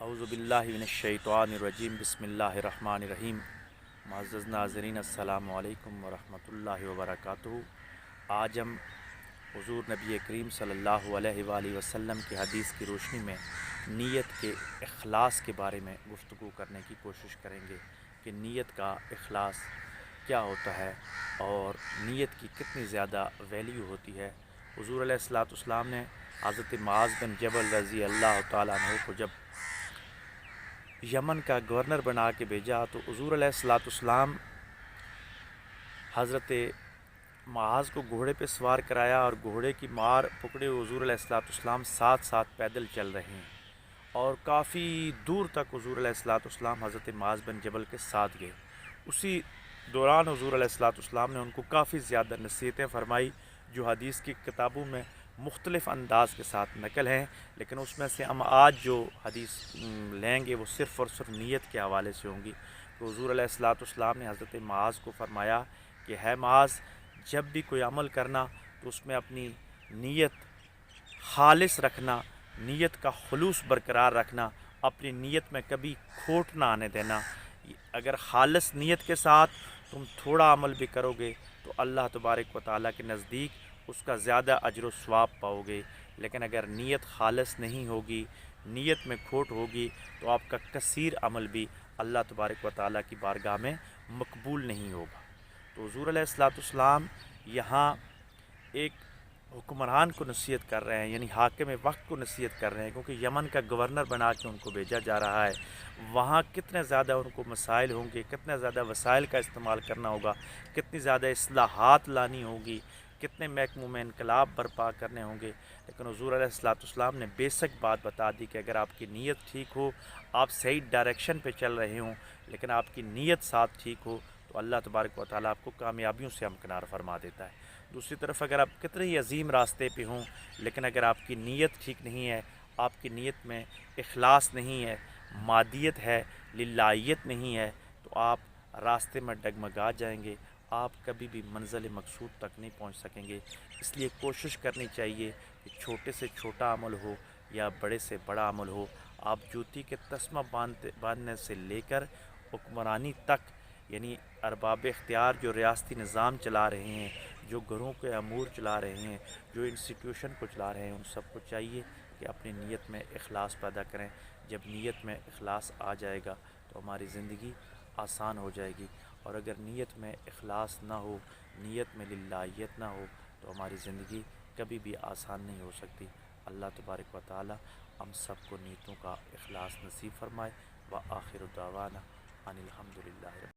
اعوذ باللہ من الشیطان الرجیم بسم اللہ الرحمن الرحیم۔ معزز ناظرین السلام علیکم ورحمۃ اللہ وبرکاتہ۔ آج ہم حضور نبی کریم صلی اللہ علیہ وآلہ وسلم کی حدیث کی روشنی میں نیت کے اخلاص کے بارے میں گفتگو کرنے کی کوشش کریں گے کہ نیت کا اخلاص کیا ہوتا ہے اور نیت کی کتنی زیادہ ویلیو ہوتی ہے۔ حضور علیہ السلام نے حضرت معاذ بن جبل رضی اللہ تعالیٰ عنہ کو جب یمن کا گورنر بنا کے بھیجا تو حضور علیہ السلام حضرت معاذ کو گھوڑے پہ سوار کرایا اور گھوڑے کی مار پکڑے حضور علیہ السلام ساتھ ساتھ پیدل چل رہے ہیں اور کافی دور تک حضور علیہ السلام حضرت معاذ بن جبل کے ساتھ گئے۔ اسی دوران حضور علیہ السلام نے ان کو کافی زیادہ نصیحتیں فرمائی جو حدیث کی کتابوں میں مختلف انداز کے ساتھ نقل ہیں، لیکن اس میں سے ہم آج جو حدیث لیں گے وہ صرف اور صرف نیت کے حوالے سے ہوں گی۔ تو حضور علیہ السلام نے حضرت معاذ کو فرمایا کہ ہے معاذ، جب بھی کوئی عمل کرنا تو اس میں اپنی نیت خالص رکھنا، نیت کا خلوص برقرار رکھنا، اپنی نیت میں کبھی کھوٹ نہ آنے دینا۔ اگر خالص نیت کے ساتھ تم تھوڑا عمل بھی کرو گے تو اللہ تبارک و تعالیٰ کے نزدیک اس کا زیادہ اجر و ثواب پاؤ گے، لیکن اگر نیت خالص نہیں ہوگی، نیت میں کھوٹ ہوگی تو آپ کا کثیر عمل بھی اللہ تبارک و تعالیٰ کی بارگاہ میں مقبول نہیں ہوگا۔ تو حضور علیہ السلام یہاں ایک حکمران کو نصیحت کر رہے ہیں، یعنی حاکم وقت کو نصیحت کر رہے ہیں، کیونکہ یمن کا گورنر بنا کے ان کو بھیجا جا رہا ہے۔ وہاں کتنے زیادہ ان کو مسائل ہوں گے، کتنے زیادہ وسائل کا استعمال کرنا ہوگا، کتنی زیادہ اصلاحات لانی ہوگی، کتنے محکموں میں انقلاب برپا کرنے ہوں گے، لیکن حضور علیہ السلام نے بیسک بات بتا دی کہ اگر آپ کی نیت ٹھیک ہو، آپ صحیح ڈائریکشن پہ چل رہے ہوں، لیکن آپ کی نیت ساتھ ٹھیک ہو تو اللہ تبارک و تعالیٰ آپ کو کامیابیوں سے ہمکنار فرما دیتا ہے۔ دوسری طرف اگر آپ کتنے ہی عظیم راستے پہ ہوں، لیکن اگر آپ کی نیت ٹھیک نہیں ہے، آپ کی نیت میں اخلاص نہیں ہے، مادیت ہے، للہیت نہیں ہے، تو آپ راستے میں ڈگمگا جائیں گے، آپ کبھی بھی منزل مقصود تک نہیں پہنچ سکیں گے۔ اس لیے کوشش کرنی چاہیے کہ چھوٹے سے چھوٹا عمل ہو یا بڑے سے بڑا عمل ہو، آپ جوتی کے تسمہ باندھنے سے لے کر حکمرانی تک، یعنی ارباب اختیار جو ریاستی نظام چلا رہے ہیں، جو گھروں کے امور چلا رہے ہیں، جو انسٹیٹیوشن کو چلا رہے ہیں، ان سب کو چاہیے کہ اپنی نیت میں اخلاص پیدا کریں۔ جب نیت میں اخلاص آ جائے گا تو ہماری زندگی آسان ہو جائے گی، اور اگر نیت میں اخلاص نہ ہو، نیت میں للہیت نہ ہو تو ہماری زندگی کبھی بھی آسان نہیں ہو سکتی۔ اللہ تبارک و تعالی ہم سب کو نیتوں کا اخلاص نصیب فرمائے۔ وآخر دعوانا ان الحمد للہ۔